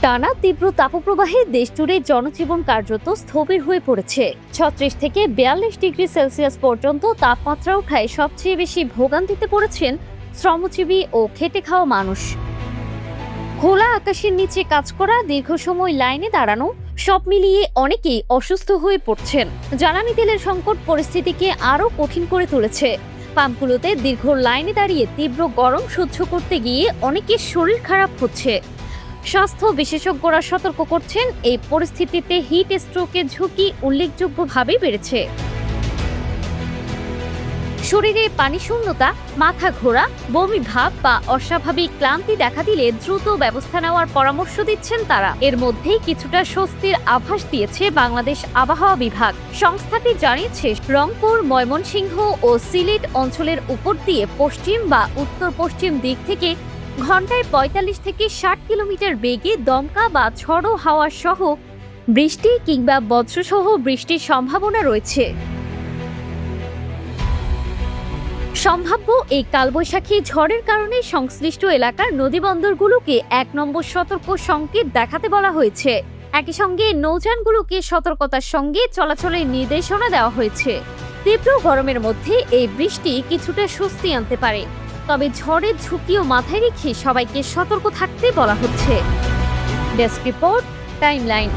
টানা তীব্র তাপপ্রবাহে দেশ জুড়ে জনজীবন কার্যত স্থবির হয়ে পড়েছে। ৩৬ থেকে ৪২ ডিগ্রি সেলসিয়াস পর্যন্ত তাপমাত্রা ওঠায় সবচেয়ে বেশি ভোগান্তিতে পড়েছেন শ্রমজীবী ও খেটে খাওয়া মানুষ। খোলা আকাশের নিচে কাজ করা, দীর্ঘ সময় লাইনে দাঁড়ানো, সব মিলিয়ে অনেকেই অসুস্থ হয়ে পড়ছেন। জ্বালানি তেলের সংকট পরিস্থিতিকে আরও কঠিন করে তুলেছে। পাম্পগুলোতে দীর্ঘ লাইনে দাঁড়িয়ে তীব্র গরম সহ্য করতে গিয়ে অনেকের শরীর খারাপ হচ্ছে। স্বাস্থ্য বিশেষজ্ঞরা সতর্ক করছেন, এই পরিস্থিতিতে হিট স্ট্রোকের ঝুঁকি উল্লেখযোগ্যভাবে বেড়েছে। শরীরে পানি শূন্যতা, মাথা ঘোরা, বমি ভাব বা অস্বাভাবিক ক্লান্তি দেখা দিলে দ্রুত ব্যবস্থা নেওয়ার পরামর্শ দিচ্ছেন তারা। এর মধ্যেই কিছুটা স্বস্তির আভাস দিয়েছে বাংলাদেশ আবহাওয়া বিভাগ। সংস্থাটি জানিয়েছে, রংপুর, ময়মনসিংহ ও সিলেট অঞ্চলের উপর দিয়ে পশ্চিম বা উত্তর পশ্চিম দিক থেকে ঘন্টায় ৪৫ থেকে ৬০ কিলোমিটার বেগে দমকা বা ঝড়ো হাওয়া সহ বৃষ্টি কিংবা বজ্রসহ বৃষ্টির সম্ভাবনা রয়েছে। সম্ভাব্য এই কালবৈশাখী ঝড়ের কারণে সংশ্লিষ্ট এলাকার নদীবন্দরগুলোকে ১ নম্বর সতর্ক সংকেত দেখাতে বলা হয়েছে। একই সঙ্গে নৌযানগুলোকে সতর্কতার সঙ্গে চলাচলের নির্দেশনা দেওয়া হয়েছে। তীব্র গরমের মধ্যে এই বৃষ্টি কিছুটা স্বস্তি আনতে পারে, তবে ঝড়ের ঝুঁকিও মাথায় রেখে সবাইকে সতর্ক থাকতে বলা হচ্ছে। Desk report, timeline.